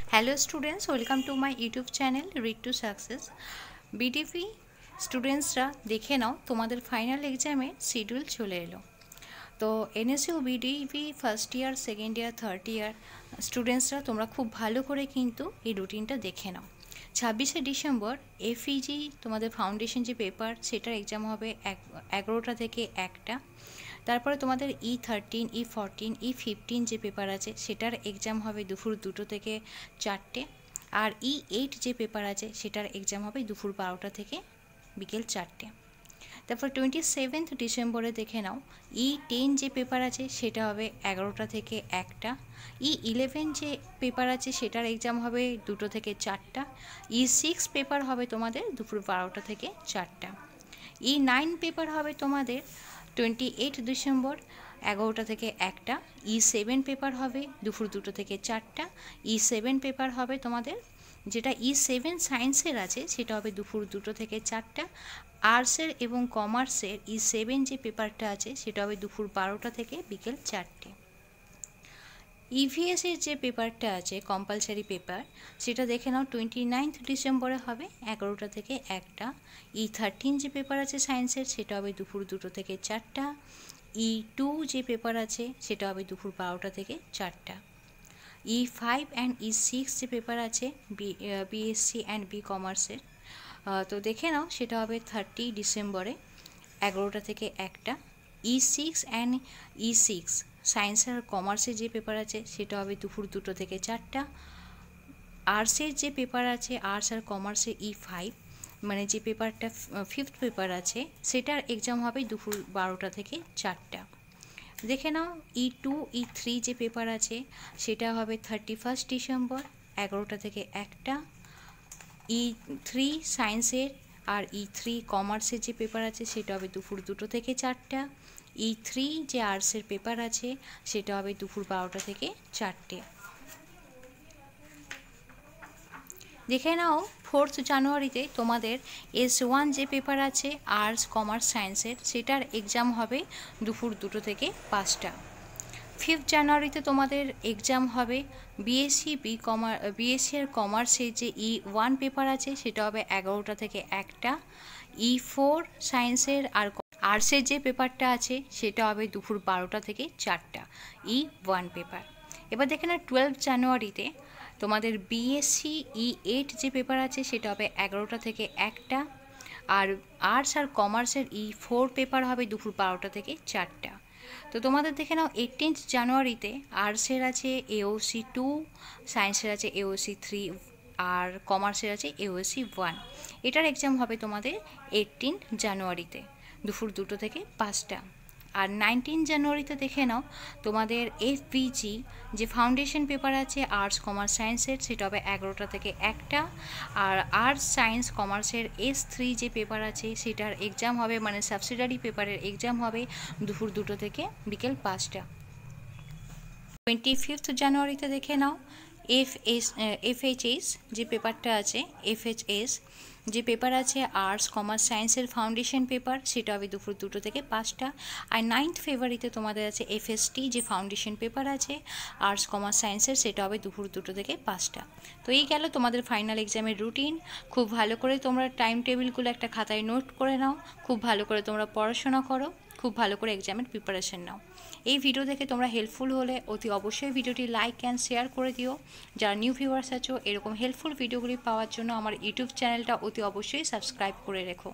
Hello students, welcome to my YouTube channel Read to Success. BTP স্টুডেন্টসরা দেখে নাও তোমাদের final এক্সামের schedule চলে এলো। তো NSU BDP first year, second year, third year স্টুডেন্টসরা তোমরা খুব ভালো করে কিন্তু এই রুটিনটা দেখে নাও। 26শে ডিসেম্বর এফইজি তোমাদের ফাউন্ডেশন যে পেপার সেটার এক্সাম হবে 11টা থেকে 1টা। তারপরে তোমাদের E13, E14, E15 যে পেপার আছে সেটার এক্সাম হবে দুপুর 2টো থেকে 4টে। আর E8 যে পেপার আছে সেটার এক্সাম হবে দুপুর 12টা থেকে বিকেল 4টে। তারপর 27 ডিসেম্বরে দেখে নাও E10 যে পেপার আছে সেটা হবে 11টা থেকে 1টা। E11 যে পেপার আছে সেটার এক্সাম হবে 2টো থেকে 4টা। E6 পেপার হবে তোমাদের দুপুর 12টা থেকে 4টা। E9 পেপার হবে তোমাদের 28 ডিসেম্বর 11টা থেকে 1টা। E7 পেপার হবে দুপুর 2টো থেকে 4টা। E7 পেপার হবে তোমাদের যেটা E7 সায়েন্সের আছে সেটা হবে দুপুর 2টো থেকে 4টা। আর্টসের এবং কমার্সের E7 যে পেপারটা আছে সেটা হবে দুপুর 12টা থেকে বিকেল 4টে। ইভিএসের যে পেপারটা আছে কম্পালসারি পেপার সেটা দেখে নাও 29 ডিসেম্বরে হবে 11টা থেকে 1টা। E13 যে পেপার আছে সায়েন্সের সেটা হবে দুপুর 2টো থেকে 4টা। E2 যে পেপার আছে সেটা হবে দুপুর 12টা থেকে 4টা। E5 অ্যান্ড E6 যে পেপার আছে বিএসসি অ্যান্ড বি কমার্সের তো দেখে নাও সেটা হবে 30 ডিসেম্বরে 11টা থেকে 1টা। E6 অ্যান্ড E6 সায়েন্স আর কমার্সের যে পেপার আছে সেটা হবে দুপুর 2টো থেকে 4টা। আর্টসের যে পেপার আছে আর্টস আর কমার্সের E5 মানে যে পেপারটা ফিফথ পেপার আছে সেটার এক্সাম হবে দুপুর 12টা থেকে 4টা। দেখে নাও E2, E3 যে পেপার আছে সেটা হবে 31 ডিসেম্বর 11টা থেকে 1টা। E3 সায়েন্সের আর E3 কমার্সের যে পেপার আছে সেটা হবে দুপুর 2টো থেকে 4টা। E3 যে আর্টসের পেপার আছে সেটা হবে দুপুর 12টা থেকে 4টে। দেখে নাও 4 জানুয়ারিতে তোমাদের S1 যে পেপার আছে আর্টস কমার্স সায়েন্সের সেটার এক্সাম হবে দুপুর 2টো থেকে 5টা। 5 জানুয়ারিতে তোমাদের এক্সাম হবে বিএসসি এর কমার্সের যে E1 পেপার আছে সেটা হবে 11টা থেকে 1টা। E4 সায়েন্সের আর আর্টসের যে পেপারটা আছে সেটা হবে দুপুর 12টা থেকে 4টা E1 পেপার। এবার দেখে না 12 জানুয়ারিতে তোমাদের বিএসসি E8 যে পেপার আছে সেটা হবে 11টা থেকে 1টা। আর আর্টস আর কমার্সের E4 পেপার হবে দুপুর 12টা থেকে 4টা। তো তোমাদের দেখে নাও 18 জানুয়ারিতে আর্টসের আছে AOC 2, সায়েন্সের আছে AOC 3 আর কমার্সের আছে AOC 1। এটার এক্সাম হবে তোমাদের 18 জানুয়ারিতে দুপুর 2টো থেকে 5টা। আর 19 জানুয়ারিতে দেখে নাও তোমাদের FVG যে ফাউন্ডেশন পেপার আছে আর্টস কমার্স সায়েন্সের সেটা হবে 11টা থেকে 1টা। আর আর্টস সায়েন্স কমার্সের S3 যে পেপার আছে সেটার এক্সাম হবে মানে সাবসিডারি পেপারের এক্সাম হবে দুপুর 2টো থেকে বিকেল 5টা। 25 জানুয়ারিতে দেখে নাও FHS যে পেপারটা আছে FHS যে পেপার আছে আর্টস কমার্স সায়েন্সের ফাউন্ডেশন পেপার সেটা হবে দুপুর 2টো থেকে 5টা। আর 9 ফেব্রুয়ারিতে তোমাদের আছে FST যে ফাউন্ডেশন পেপার আছে আর্টস কমার্স সায়েন্সের সেটা হবে দুপুর 2টো থেকে 5টা। তো এই গেল তোমাদের ফাইনাল এক্সামের রুটিন। খুব ভালো করে তোমরা টাইম টেবিলগুলো একটা খাতায় নোট করে নাও, খুব ভালো করে তোমরা পড়াশোনা করো, খুব ভালো করে এক্সামের প্রিপারেশন নাও। এই ভিডিও দেখে তোমরা হেল্পফুল হলে অতি অবশ্যই ভিডিওটি লাইক অ্যান্ড শেয়ার করে দিও। যারা নিউ ভিউয়ার্স আছো এরকম হেল্পফুল ভিডিওগুলি পাওয়ার জন্য আমার ইউটিউব চ্যানেলটা অতি অবশ্যই সাবস্ক্রাইব করে রেখো।